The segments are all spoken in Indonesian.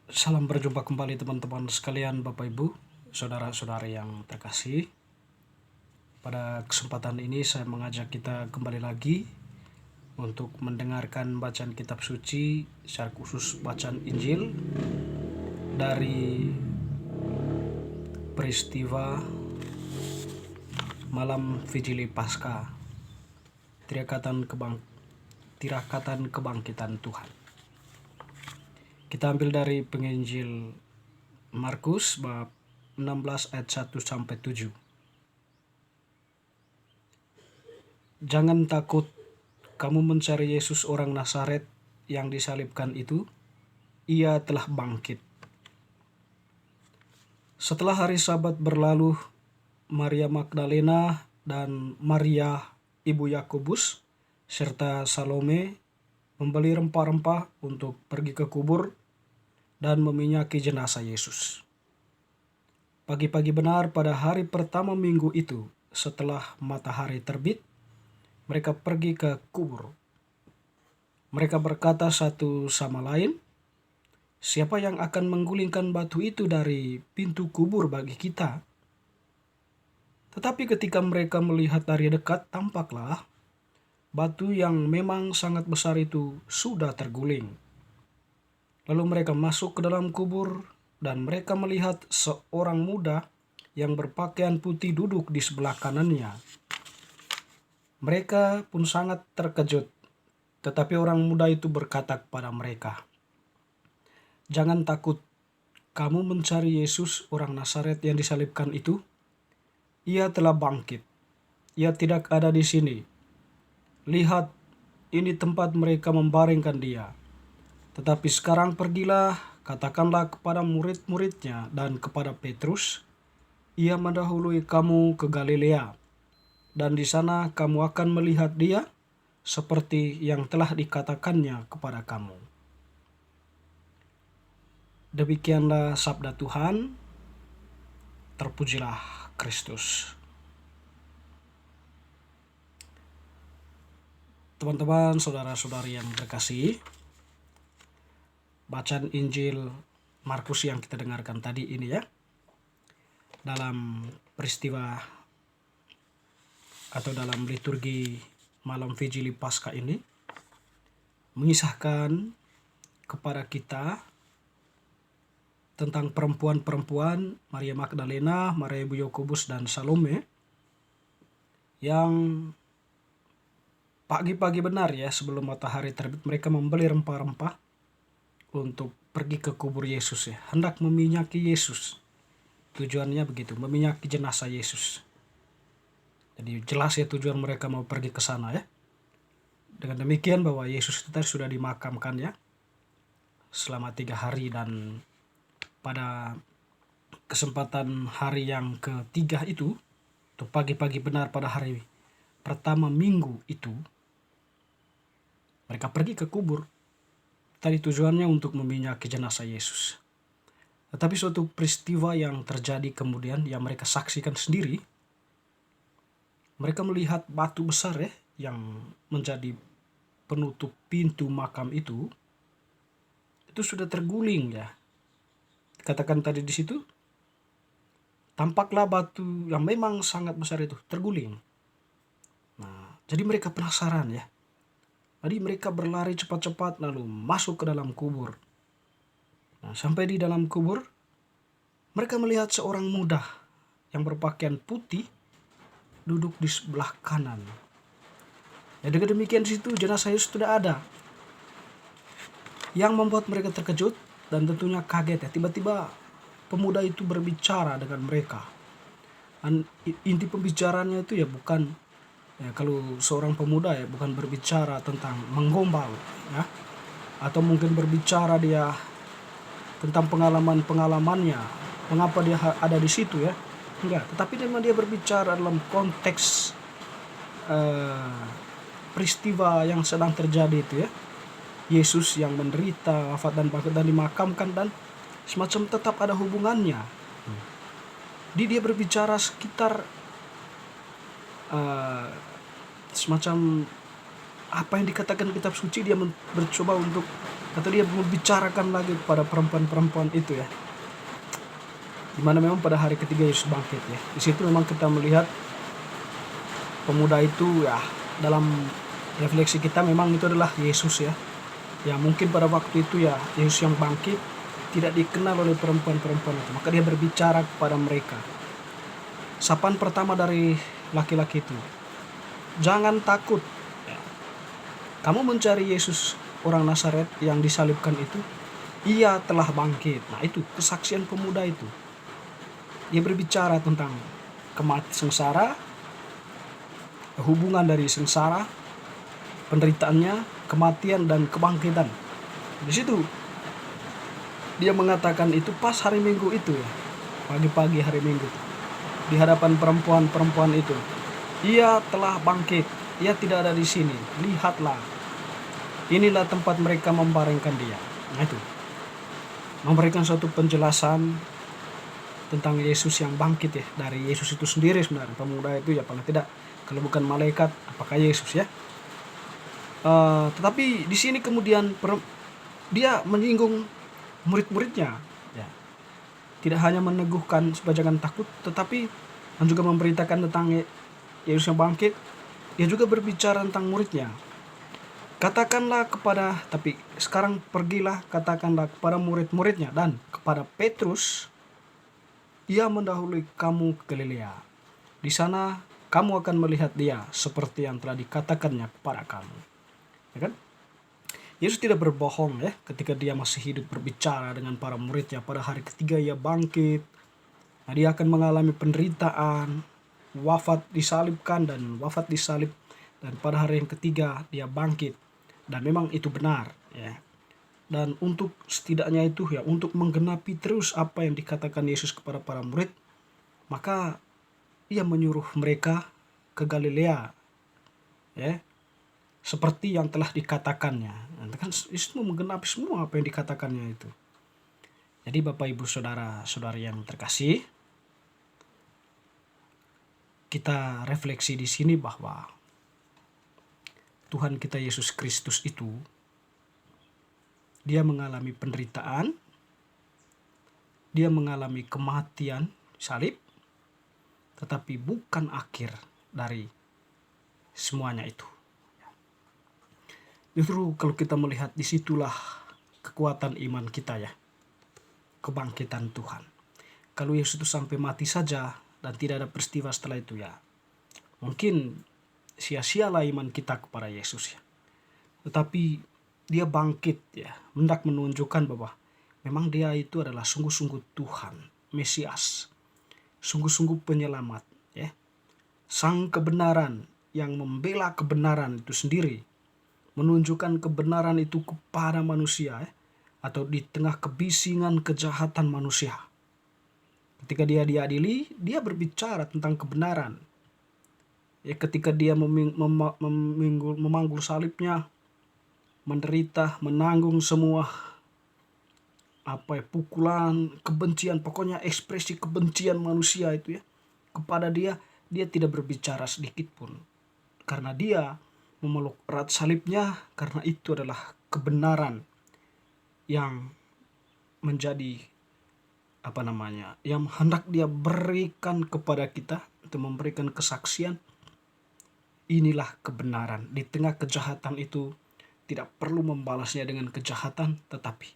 Salam berjumpa kembali teman-teman sekalian, Bapak Ibu, saudara-saudari yang terkasih. Pada kesempatan ini saya mengajak kita kembali lagi untuk mendengarkan bacaan kitab suci, secara khusus bacaan Injil dari peristiwa malam Vigili Paskah, tirakatan kebangkitan Tuhan. Kita ambil dari penginjil Markus bab 16 ayat 1 sampai 7. Jangan takut, kamu mencari Yesus orang Nazaret yang disalibkan itu. Ia telah bangkit. Setelah hari Sabat berlalu, Maria Magdalena dan Maria ibu Yakobus serta Salome membeli rempah-rempah untuk pergi ke kubur dan meminyaki jenazah Yesus. Pagi-pagi benar pada hari pertama minggu itu, setelah matahari terbit, mereka pergi ke kubur. Mereka berkata satu sama lain, "Siapa yang akan menggulingkan batu itu dari pintu kubur bagi kita?" Tetapi ketika mereka melihat dari dekat, tampaklah batu yang memang sangat besar itu sudah terguling. Lalu mereka masuk ke dalam kubur dan mereka melihat seorang muda yang berpakaian putih duduk di sebelah kanannya. Mereka pun sangat terkejut, tetapi orang muda itu berkata kepada mereka, "Jangan takut, kamu mencari Yesus orang Nazaret yang disalibkan itu. Ia telah bangkit. Ia tidak ada di sini. Lihat, ini tempat mereka membaringkan dia. Tetapi sekarang pergilah, katakanlah kepada murid-muridnya dan kepada Petrus, ia mendahului kamu ke Galilea, dan di sana kamu akan melihat dia seperti yang telah dikatakannya kepada kamu." Demikianlah sabda Tuhan. Terpujilah Kristus. Teman-teman, saudara-saudari yang terkasih, bacaan Injil Markus yang kita dengarkan tadi ini ya, dalam peristiwa atau dalam liturgi malam Vigili Paskah ini, mengisahkan kepada kita tentang perempuan-perempuan Maria Magdalena, Maria ibu Yakobus, dan Salome yang pagi-pagi benar ya, sebelum matahari terbit, mereka membeli rempah-rempah untuk pergi ke kubur Yesus ya, hendak meminyaki Yesus. Tujuannya begitu, meminyaki jenazah Yesus. Jadi jelas ya tujuan mereka mau pergi ke sana ya. Dengan demikian bahwa Yesus itu tadi sudah dimakamkan ya selama 3 hari, dan pada kesempatan hari yang ketiga itu, atau pagi-pagi benar pada hari pertama minggu itu, mereka pergi ke kubur. Tadi tujuannya untuk meminyaki jenazah Yesus. Tetapi suatu peristiwa yang terjadi kemudian yang mereka saksikan sendiri, mereka melihat batu besar ya yang menjadi penutup pintu makam itu sudah terguling ya. Katakan tadi di situ, tampaklah batu yang memang sangat besar itu terguling. Nah, jadi mereka penasaran ya. Jadi mereka berlari cepat-cepat lalu masuk ke dalam kubur. Nah, sampai di dalam kubur, mereka melihat seorang muda yang berpakaian putih duduk di sebelah kanan. Ya, dengan demikian di situ jenazah Yesus tidak ada. Yang membuat mereka terkejut dan tentunya kaget ya. Tiba-tiba pemuda itu berbicara dengan mereka. Dan inti pembicaranya itu ya bukan ya, kalau seorang pemuda ya bukan berbicara tentang menggombal ya, atau mungkin berbicara dia tentang pengalaman-pengalamannya, mengapa dia ada di situ ya. Enggak, tetapi memang dia berbicara dalam konteks peristiwa yang sedang terjadi itu ya. Yesus yang menderita, wafat dan bangkit dan dimakamkan, dan semacam tetap ada hubungannya. Dia berbicara sekitar semacam apa yang dikatakan kitab suci. Dia mencoba untuk atau dia membicarakan lagi kepada perempuan-perempuan itu ya, dimana memang pada hari ketiga Yesus bangkit ya. Di situ memang kita melihat pemuda itu ya, dalam refleksi kita memang itu adalah Yesus ya. Ya mungkin pada waktu itu ya Yesus yang bangkit tidak dikenal oleh perempuan-perempuan itu, maka dia berbicara kepada mereka. Sapaan pertama dari laki-laki itu, jangan takut ya. Kamu mencari Yesus orang Nazaret yang disalibkan itu, ia telah bangkit. Nah itu kesaksian pemuda itu. Dia berbicara tentang sengsara, hubungan dari sengsara, penderitaannya, kematian dan kebangkitan. Di situ dia mengatakan itu pas hari Minggu itu ya, pagi-pagi hari Minggu itu, di hadapan perempuan-perempuan itu. Ia telah bangkit, ia tidak ada di sini. Lihatlah, inilah tempat mereka membaringkan dia. Nah itu memberikan suatu penjelasan tentang Yesus yang bangkit ya, dari Yesus itu sendiri sebenarnya. Pemuda itu ya paling tidak, kalau bukan malaikat apakah Yesus ya. Tetapi di sini kemudian dia menyinggung murid-muridnya ya. Tidak hanya meneguhkan supaya jangan takut, tetapi juga memberitakan tentang Yesus yang bangkit. Dia juga berbicara tentang muridnya. Katakanlah kepada, tapi sekarang pergilah, katakanlah kepada murid-muridnya dan kepada Petrus, ia mendahului kamu ke Galilea. Di sana kamu akan melihat dia seperti yang telah dikatakannya kepada kamu. Ya kan? Yesus tidak berbohong ya, ketika dia masih hidup berbicara dengan para muridnya. Pada hari ketiga ia bangkit. Nah, dia akan mengalami penderitaan, wafat disalib, dan pada hari yang ketiga dia bangkit. Dan memang itu benar ya. Dan untuk setidaknya itu ya, untuk menggenapi terus apa yang dikatakan Yesus kepada para murid, maka ia menyuruh mereka ke Galilea ya, seperti yang telah dikatakannya. Nanti kan Yesus mau menggenapi semua apa yang dikatakannya itu. Jadi Bapak Ibu Saudara-saudari yang terkasih, kita refleksi di sini bahwa Tuhan kita Yesus Kristus itu, dia mengalami penderitaan, dia mengalami kematian salib, tetapi bukan akhir dari semuanya itu. Justru kalau kita melihat, disitulah kekuatan iman kita ya, kebangkitan Tuhan. Kalau Yesus itu sampai mati saja dan tidak ada peristiwa setelah itu ya, mungkin sia-sialah iman kita kepada Yesus ya. Tetapi dia bangkit ya, hendak menunjukkan bahwa memang dia itu adalah sungguh-sungguh Tuhan, Mesias, sungguh-sungguh penyelamat ya, sang kebenaran yang membela kebenaran itu sendiri, menunjukkan kebenaran itu kepada manusia ya, atau di tengah kebisingan kejahatan manusia. Ketika dia diadili, dia berbicara tentang kebenaran. Ya, ketika dia memanggul salibnya, menderita, menanggung semua pukulan, kebencian, pokoknya ekspresi kebencian manusia itu ya kepada dia tidak berbicara sedikit pun. Karena dia memeluk erat salibnya, karena itu adalah kebenaran yang menjadi yang hendak dia berikan kepada kita, untuk memberikan kesaksian. Inilah kebenaran. Di tengah kejahatan itu tidak perlu membalasnya dengan kejahatan, tetapi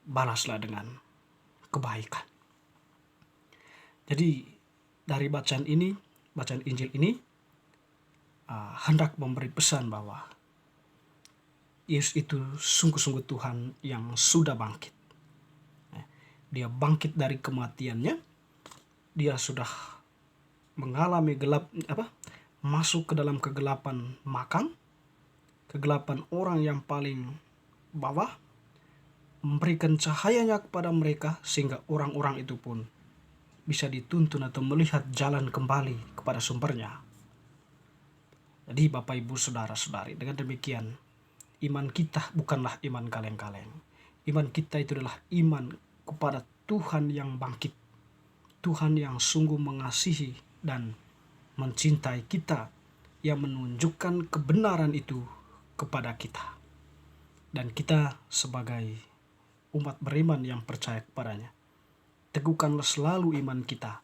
balaslah dengan kebaikan. Jadi dari bacaan Injil ini hendak memberi pesan bahwa Yesus itu sungguh-sungguh Tuhan yang sudah bangkit. Dia bangkit dari kematiannya. Dia sudah mengalami masuk ke dalam kegelapan makam, kegelapan orang yang paling bawah, memberikan cahayanya kepada mereka sehingga orang-orang itu pun bisa dituntun atau melihat jalan kembali kepada sumbernya. Jadi Bapak Ibu Saudara-saudari, dengan demikian iman kita bukanlah iman kaleng-kaleng. Iman kita itu adalah iman kepada Tuhan yang bangkit, Tuhan yang sungguh mengasihi dan mencintai kita, yang menunjukkan kebenaran itu kepada kita. Dan kita sebagai umat beriman yang percaya kepadanya, teguhkanlah selalu iman kita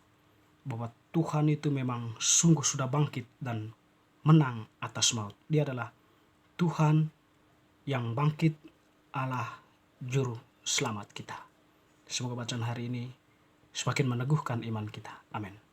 bahwa Tuhan itu memang sungguh sudah bangkit dan menang atas maut. Dia adalah Tuhan yang bangkit, Allah juru selamat kita. Semoga bacaan hari ini semakin meneguhkan iman kita. Amin.